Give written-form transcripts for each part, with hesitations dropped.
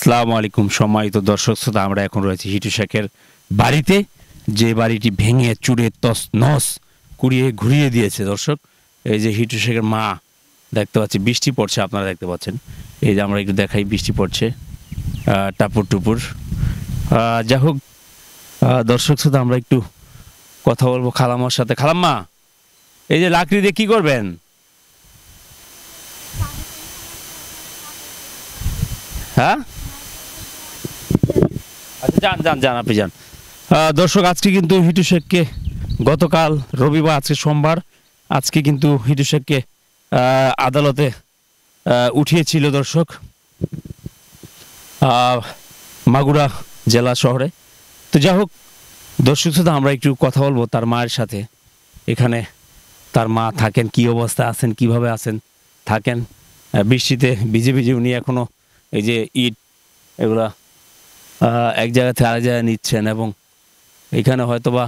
আসসালামু আলাইকুম সম্মানিত দর্শক শ্রোতা, আমরা এখন রয়েছি হিটু শেখের বাড়িতে, যে বাড়িটি ভেঙে চুরে তস নস কুড়িয়ে ঘুরিয়ে দিয়েছে। দর্শক, এই যে হিটু শেখের মা দেখতে পাচ্ছি, বৃষ্টি পড়ছে, আপনারা দেখতে পাচ্ছেন। এই যে আমরা একটু দেখাই, বৃষ্টি পড়ছে টাপুর টুপুর। যাই হোক দর্শক শ্রোতা, আমরা একটু কথা বলবো খালাম্মার সাথে। খালাম্মা, এই যে লাকড়ি দিয়ে কি করবেন? হ্যাঁ, আচ্ছা যান যান যান, আপনি যান। দর্শক, আজকে কিন্তু হিটু শেখকে গতকাল রবিবার, আজকে সোমবার, আজকে কিন্তু হিটু শেখকে আদালতে উঠিয়েছিল দর্শক, মাগুরা জেলা শহরে। তো যাই হোক দর্শক শ্রোতা, আমরা একটু কথা বলবো তার মায়ের সাথে। এখানে তার মা থাকেন, কি অবস্থায় আছেন, কিভাবে আছেন, থাকেন। বৃষ্টিতে ভিজে ভিজে উনি এখনও এই যে ইট এগুলা এক জায়গা থেকে আরেক জায়গায় নিচ্ছেন, এবং এখানে হয়তোবা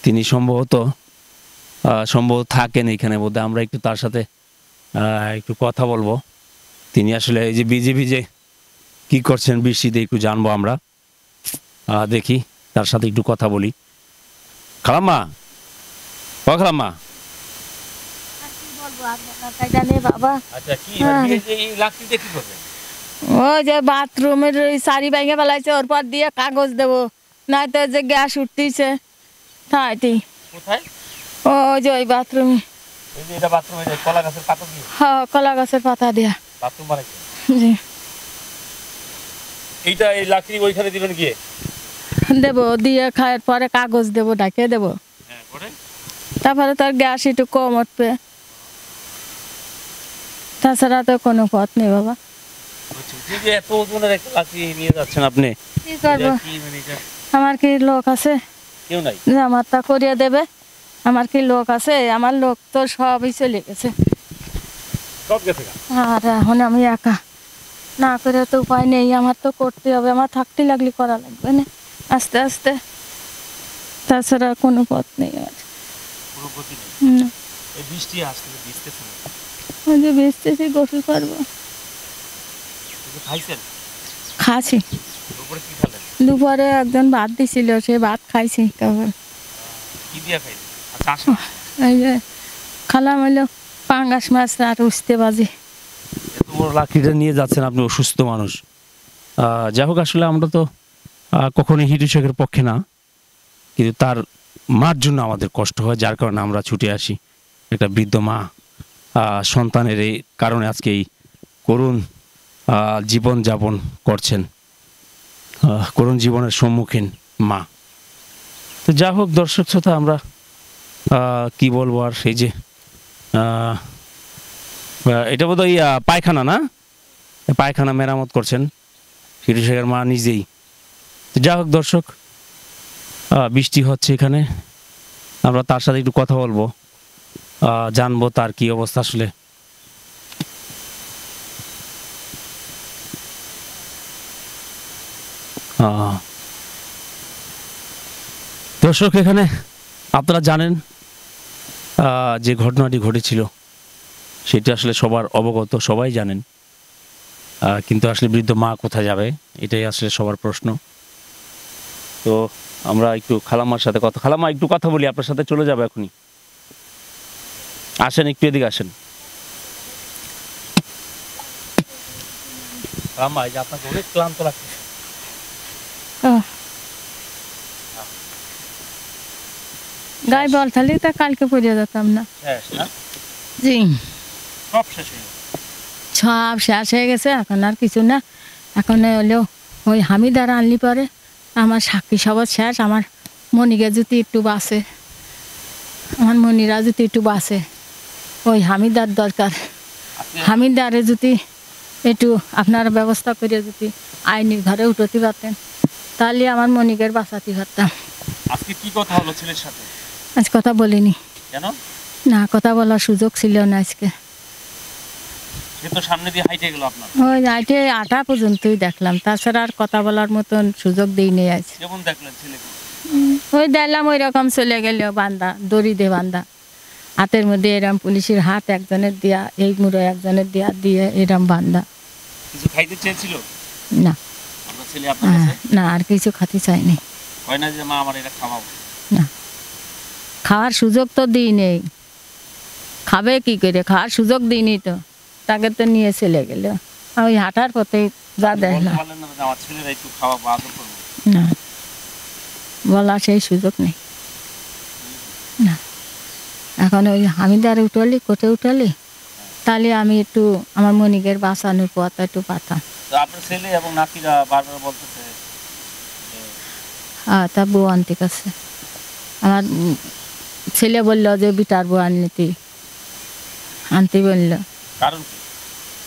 তিনি সম্ভবত থাকেন এখানে বোধহয়। আমরা একটু তার সাথে একটু কথা বলবো। তিনি আসলে এই যে ভিজে ভিজে কী করছেন বৃষ্টিতে, একটু জানবো আমরা। দেখি, তার সাথে একটু কথা বলি। খালাম্মা, খালাম্মা, ওই যে বাথরুমের সারি ভেঙে ফেলাইছে, ওর পর দিয়ে কাগজ দেবো, না তো যে গ্যাস উঠতেছে তাইটি। ওই যে ওই বাথরুমে, হ্যাঁ, কলা গাছের পাতা দিয়া জি দেবো, দিয়ে খাওয়ার পরে কাগজ দেবো, ঢাকে দেবো, তারপরে তার গ্যাস একটু কম উঠবে, তাছাড়া তো কোনো পথ নেই বাবা। আপনি কি করবো, আমার কি লোক আছে যে আমার তা করিয়ে দেবে? আমার কি লোক আছে? আমার লোক তো সবই চলে গেছে, আর এখন আমি একা, না করে তো উপায় নেই, আমার তো করতে হবে, আমার থাকতে লাগলে করা লাগবে না আস্তে আস্তে, তাছাড়া কোনো পথ নেই আমার। ভিজতেছি, গোসল করবো, খাচ্ছি। দুপুরে একজন ভাত দিছিল, সে ভাত খাইছি। এই যে খালাম হইলো পাঙ্গাস মাছ আর উস্তে বাজি। লাকড়িটা নিয়ে যাচ্ছেন আপনি, অসুস্থ মানুষ। যাই হোক, আসলে আমরা তো কখনোই হিটু শেখের পক্ষে না, কিন্তু তার মার জন্য আমাদের কষ্ট হয়, যার কারণে আমরা ছুটে আসি। একটা বৃদ্ধ মা সন্তানের এই কারণে আজকে এই করুণ জীবন যাপন করছেন, করুণ জীবনের সম্মুখীন মা। তো যা হোক দর্শক শ্রোতা, আমরা কি বলবো আর, এই যে এটা বোধহয় পায়খানা, না পায়খানা মেরামত করছেন হিটু শেখের মা নিজেই। তো যা হোক দর্শক, বৃষ্টি হচ্ছে এখানে, আমরা তার সাথে একটু কথা বলবো, জানবো তার কি অবস্থা আসলে। দর্শক, এখানে আপনারা জানেন যে ঘটনাটি ঘটেছিল সেটি আসলে সবার অবগত, সবাই জানেন, কিন্তু আসলে বৃদ্ধ মা কোথায় যাবে, এটাই আসলে সবার প্রশ্ন। তো আমরা একটু খালাম্মার সাথে কথা, খালাম্মা একটু কথা বলি আপনার সাথে, চলে যাবে এখনই, আসেন একটু এদিকে আসেন। খালাম্মা, এই যে আপনাকে অনেক ক্লান্ত লাগছে। গায়ে বল থালি তা কালকে পড়ে যেতাম না। জি, সব শেষ হয়ে গেছে, এখন আর কিছু না। এখন হলেও ওই হামিদার আনলি পরে আমার সাক্ষী সবর শেষ। আমার মনিকে যদি একটু বাসে, আমার মনিরা যদি একটু বাসে, ওই হামিদার দরকার। হামিদারে যদি একটু আপনারা ব্যবস্থা করে যদি আইনের ঘরে উঠতে পারতেন, তাহলে আমার মনিকের বাঁচাতে পারতাম। আজকে কি কথা হলো ছেলের সাথে? আজ কথা বলিনি। কেন? না, কথা বলার সুযোগ ছিল না আজকে। সে তো সামনে দিয়ে হাইটে গেল আপনার। ওই হাইটে 8টা পর্যন্তই দেখলাম, তাছাড়া আর কথা বলার মতন সুযোগ দিইনি আজ। কেমন দেখলেন ছেলেকে? ওই দেখলাম ওই রকম চলে গেল, বান্ধা, দড়ি দিয়ে বান্ধা, হাতের মধ্যে এরম পুলিশের হাত একজনের দিয়া, এই মুড়ো একজনের দিয়া দিয়ে এরম বান্ধা। কিছু খাইতে চেয়েছিল? না আপনার ছেলে আপনার কাছে না আর কিছু খাতে চাইনি। হয় না যে মা আমার এটা খাওয়াবো? না, খাওয়ার সুযোগ তো দিই নেই। খাবে কি করে? খাওয়ার সুযোগ দিইনি তো, তাকে তো নিয়ে চলে গেল। ওই হাঁটার পথে যা বলতে দেখলাম। পারলেন না যে আমার ছেলেরা একটু খাওয়াবো, আদর করবো? না, বলা সেই সুযোগ নেই। না, এখন ওই হামিদার উঠলি, কোথায় উঠলি, তাহলে আমি একটু আমার মনিকের বাঁচানোর পথটা একটু পাতাম। তো আপনার ছেলে এবং নাতিরা বারবার বলতেছে যে তা বউ আনতে কাছে আমার ছেলে বললো যে বিটার বউ আনতে বললো। কারণ কি?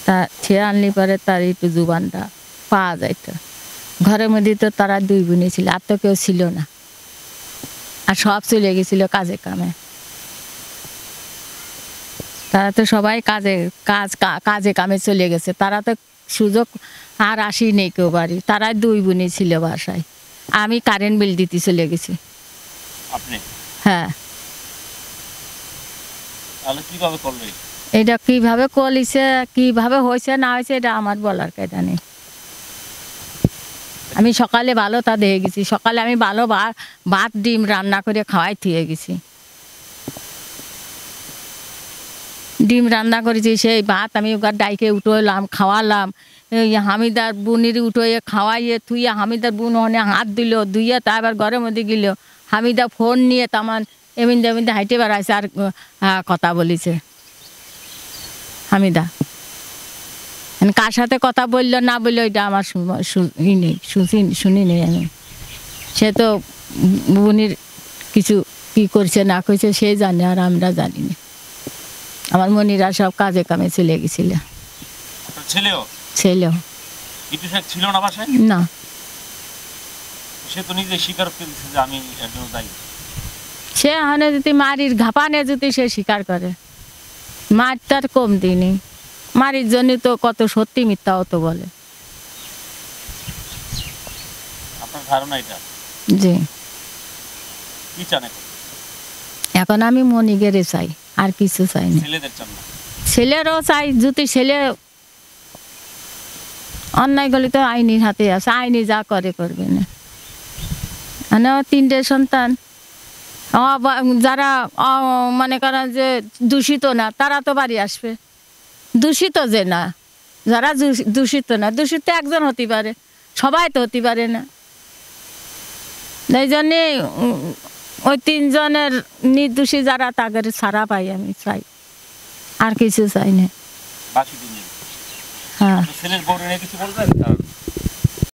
তা সে আনলি পরে তার একটু জুবানটা পাওয়া যাইত। ঘরের মধ্যে তো তারা দুই বোনই ছিল, আর তো কেউ ছিল না, আর সব চলে গেছিল কাজে কামে। তারা তো সবাই কাজে কামে চলে গেছে, তারা তো সুযোগ আর আসি নেই কেউ বাড়ি। তারা দুই বোনই ছিল বাসায়। আমি কারেন্ট বিল দিতে চলে গেছি। আপনি হ্যাঁ, তাহলে কিভাবে করলো এটা? এটা কিভাবে কলিছে, কিভাবে হয়েছে না হয়েছে, এটা আমার বলার কায়দা নেই। আমি সকালে ভালো তা দিয়ে গেছি, সকালে আমি ভালো ভাত ডিম রান্না করে খাওয়াই থুয়ে গেছি। ডিম রান্না করেছি, সেই ভাত আমি ওখানে ডাইকে উঠোলাম, খাওয়ালাম। এই হামিদার বোনের উঠোয়ে খাওয়াইয়ে থুইয়া হামিদার বোন ওখানে হাত দিল, ধুইয়া তা আবার ঘরের মধ্যে গেল। হামিদা ফোন নিয়ে তামান এমিন্দে এমিন্দে হাইটে বেড়াইছে আর কথা বলিছে। হামিদা কার সাথে কথা বললো না বললো এটা আমার শুনি নেই আমি। সে তো বোনের কিছু কি করছে না করছে সে জানে, আর আমরা জানি না। আমার মনিরা সব কাজে কামে চলে গেছিল। আপনার ছেলেও ছেলেও ইটু শেখ ছিল না বাসায়? না, সে তো নিজে স্বীকার করে দিচ্ছে যে আমি এর জন্য দায়ী। সে হানে যদি মারির ঘাপানে যদি সে স্বীকার করে, মার তার কম দিনই, মারির জন্য তো কত সত্যি মিথ্যা অত বলে। আপনার ধারণা এটা? জি, কি চান এখন? এখন আমি মনিগেরে চাই, আর কিছু চাই না। ছেলেদের চান না? ছেলেরও চাই, যদি ছেলে অন্যায় করলে তো আইনির হাতে আছে, আইনি যা করে করবে না। মানে তিনটে সন্তান, যারা মনে করেন যে দূষিত না তারা তো বাড়ি আসবে। দূষিত যে না, যারা দূষিত না, দূষিত একজন হতে পারে, সবাই তো হতে পারে না। এই জন্যে ওই তিনজনের নির্দোষী যারা তাদের ছাড়া পাই আমি চাই, আর কিছু চাই না। বাকি দিন হ্যাঁ, ছেলের বউ নিয়ে কিছু বলবেন?